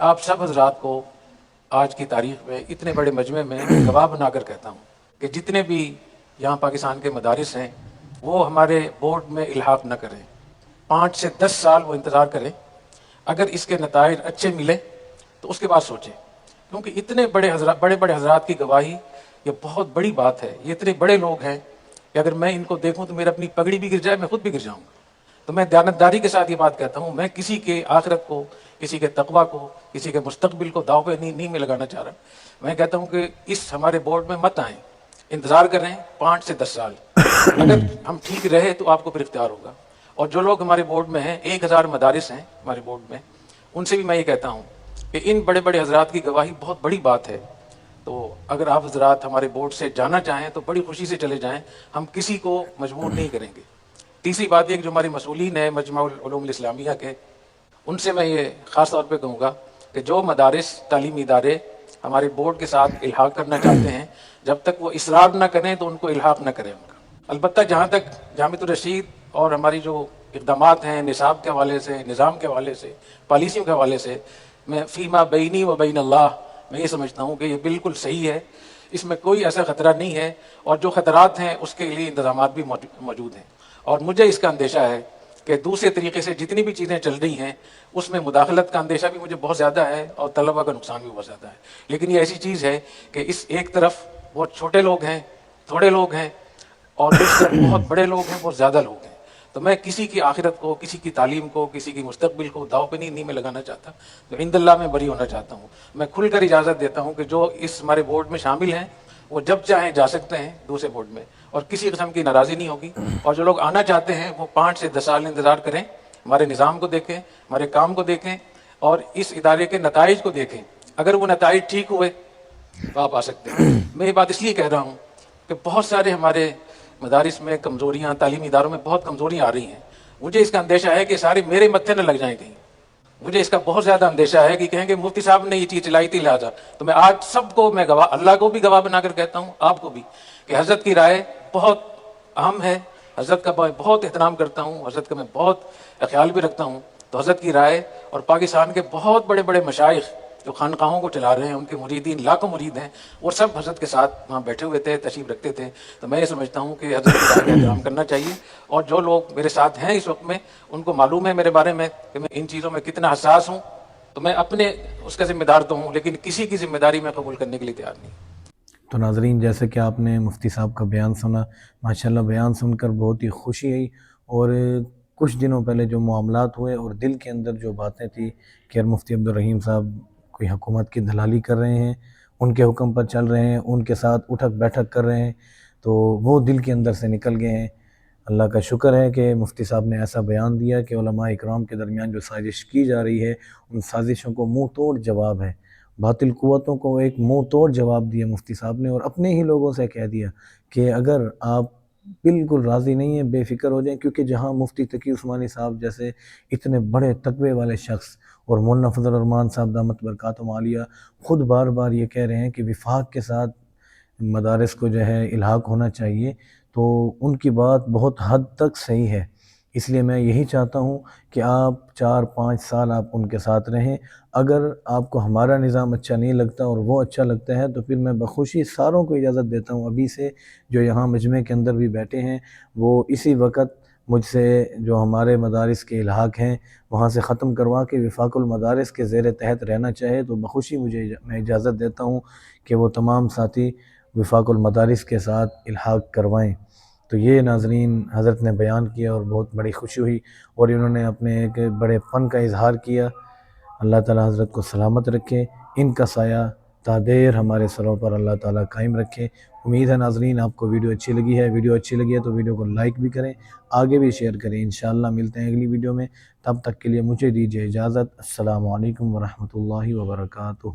آپ سب حضرات کو آج کی تاریخ میں اتنے بڑے مجمع میں گواہ بنا کر کہتا ہوں کہ جتنے بھی یہاں پاکستان کے مدارس ہیں وہ ہمارے بورڈ میں الحاق نہ کریں، 5 سے 10 سال وہ انتظار کریں، اگر اس کے نتائج اچھے ملے تو اس کے بعد سوچیں، کیونکہ اتنے بڑے بڑے حضرات کی گواہی یہ بہت بڑی بات ہے، یہ اتنے بڑے لوگ ہیں کہ اگر میں ان کو دیکھوں تو میرا اپنی پگڑی بھی گر جائے میں خود بھی گر جاؤں گا۔ تو میں دیانتداری کے ساتھ یہ بات کہتا ہوں، میں کسی کے آخرت کو، کسی کے تقویٰ کو، کسی کے مستقبل کو داؤ پہ نہیں میں لگانا چاہ رہا۔ میں کہتا ہوں کہ اس ہمارے بورڈ میں مت آئیں، انتظار کریں 5 سے 10 سال، اگر ہم ٹھیک رہے تو آپ کو پھر اختیار ہوگا۔ اور جو لوگ ہمارے بورڈ میں ہیں، 1000 مدارس ہیں ہمارے بورڈ میں، ان سے بھی میں یہ کہتا ہوں کہ ان بڑے بڑے حضرات کی گواہی بہت بڑی بات ہے۔ تو اگر آپ حضرات ہمارے بورڈ سے جانا چاہیں تو بڑی خوشی سے چلے جائیں، ہم کسی کو مجبور نہیں کریں گے۔ تیسری بات یہ کہ جو ہمارے مسئولین ہیں مجمع العلوم الاسلامیہ کے، ان سے میں یہ خاص طور پہ کہوں گا کہ جو مدارس تعلیمی ادارے ہمارے بورڈ کے ساتھ الحاق کرنا چاہتے ہیں، جب تک وہ اصرار نہ کریں تو ان کو الحاق نہ کریں ان کا۔ البتہ جہاں تک جامعۃ الرشید اور ہماری جو اقدامات ہیں نصاب کے حوالے سے، نظام کے حوالے سے، پالیسیوں کے حوالے سے، میں فیما بینی و بین اللہ میں یہ سمجھتا ہوں کہ یہ بالکل صحیح ہے، اس میں کوئی ایسا خطرہ نہیں ہے، اور جو خطرات ہیں اس کے لیے انتظامات بھی موجود ہیں۔ اور مجھے اس کا اندیشہ ہے کہ دوسرے طریقے سے جتنی بھی چیزیں چل رہی ہیں اس میں مداخلت کا اندیشہ بھی مجھے بہت زیادہ ہے، اور طلبہ کا نقصان بھی بہت زیادہ ہے۔ لیکن یہ ایسی چیز ہے کہ اس ایک طرف بہت چھوٹے لوگ ہیں، تھوڑے لوگ ہیں، اور دوسری طرف بہت بڑے لوگ ہیں، بہت زیادہ لوگ ہیں۔ تو میں کسی کی آخرت کو، کسی کی تعلیم کو، کسی کی مستقبل کو داؤ پہ نہیں میں لگانا چاہتا، تو عند اللہ میں بری ہونا چاہتا ہوں۔ میں کھل کر اجازت دیتا ہوں کہ جو اس ہمارے بورڈ میں شامل ہیں وہ جب چاہیں جا سکتے ہیں دوسرے بورڈ میں، اور کسی قسم کی ناراضی نہیں ہوگی۔ اور جو لوگ آنا چاہتے ہیں وہ 5 سے 10 سال انتظار کریں، ہمارے نظام کو دیکھیں، ہمارے کام کو دیکھیں، اور اس ادارے کے نتائج کو دیکھیں۔ اگر وہ نتائج ٹھیک ہوئے تو آپ آ سکتے ہیں۔ میں یہ بات اس لیے کہہ رہا ہوں کہ بہت سارے ہمارے مدارس میں کمزوریاں، تعلیمی اداروں میں بہت کمزوریاں آ رہی ہیں، مجھے اس کا اندیشہ ہے کہ سارے میرے متھے نہ لگ جائیں کہیں۔ مجھے اس کا بہت زیادہ اندیشہ ہے کہ کہیں گے مفتی صاحب نے یہ چیز چلائی تھی لہٰذا۔ تو میں آج سب کو میں گواہ، اللہ کو بھی گواہ بنا کر کہتا ہوں، آپ کو بھی، کہ حضرت کی رائے بہت اہم ہے، حضرت کا میں بہت احترام کرتا ہوں، حضرت کا میں بہت خیال بھی رکھتا ہوں۔ تو حضرت کی رائے، اور پاکستان کے بہت بڑے بڑے مشائخ جو خانقاہوں کو چلا رہے ہیں، ان کے مریدین لاکھوں مرید ہیں، وہ سب حضرت کے ساتھ وہاں بیٹھے ہوئے تھے، تشریف رکھتے تھے۔ تو میں یہ سمجھتا ہوں کہ حضرت کی رائے کا احترام کرنا چاہیے، اور جو لوگ میرے ساتھ ہیں اس وقت میں ان کو معلوم ہے میرے بارے میں کہ میں ان چیزوں میں کتنا حساس ہوں، تو میں اپنے اس کا ذمہ دار تو ہوں، لیکن کسی کی ذمہ داری میں قبول کرنے کے لیے تیار نہیں۔ تو ناظرین، جیسے کہ آپ نے مفتی صاحب کا بیان سنا، ماشاءاللہ بیان سن کر بہت ہی خوشی آئی، اور کچھ دنوں پہلے جو معاملات ہوئے اور دل کے اندر جو باتیں تھی کہ مفتی عبدالرحیم صاحب کوئی حکومت کی دلالی کر رہے ہیں، ان کے حکم پر چل رہے ہیں، ان کے ساتھ اٹھک بیٹھک کر رہے ہیں، تو وہ دل کے اندر سے نکل گئے ہیں۔ اللہ کا شکر ہے کہ مفتی صاحب نے ایسا بیان دیا کہ علماء اکرام کے درمیان جو سازش کی جا رہی ہے ان سازشوں کو منہ توڑ جواب ہے، باطل قوتوں کو ایک منہ توڑ جواب دیا مفتی صاحب نے، اور اپنے ہی لوگوں سے کہہ دیا کہ اگر آپ بالکل راضی نہیں ہیں بے فکر ہو جائیں، کیونکہ جہاں مفتی تقی عثمانی صاحب جیسے اتنے بڑے تقوی والے شخص اور مولانا فضل الرحمان صاحب دامت برکاتہم عالیہ خود بار بار یہ کہہ رہے ہیں کہ وفاق کے ساتھ مدارس کو جو ہے الحاق ہونا چاہیے، تو ان کی بات بہت حد تک صحیح ہے۔ اس لیے میں یہی چاہتا ہوں کہ آپ 4-5 سال آپ ان کے ساتھ رہیں۔ اگر آپ کو ہمارا نظام اچھا نہیں لگتا اور وہ اچھا لگتا ہے تو پھر میں بخوشی ساروں کو اجازت دیتا ہوں ابھی سے، جو یہاں مجمع کے اندر بھی بیٹھے ہیں، وہ اسی وقت مجھ سے جو ہمارے مدارس کے الحاق ہیں وہاں سے ختم کروا کے وفاق المدارس کے زیر تحت رہنا چاہے تو بخوشی میں اجازت دیتا ہوں کہ وہ تمام ساتھی وفاق المدارس کے ساتھ الحاق کروائیں۔ تو یہ ناظرین حضرت نے بیان کیا اور بہت بڑی خوشی ہوئی، اور انہوں نے اپنے ایک بڑے فن کا اظہار کیا۔ اللہ تعالی حضرت کو سلامت رکھے، ان کا سایہ تا دیر ہمارے سروں پر اللہ تعالیٰ قائم رکھے۔ امید ہے ناظرین آپ کو ویڈیو اچھی لگی ہے، ویڈیو اچھی لگی ہے تو ویڈیو کو لائک بھی کریں، آگے بھی شیئر کریں۔ انشاءاللہ ملتے ہیں اگلی ویڈیو میں، تب تک کے لیے مجھے دیجیے اجازت۔ السلام علیکم ورحمۃ اللہ وبرکاتہ۔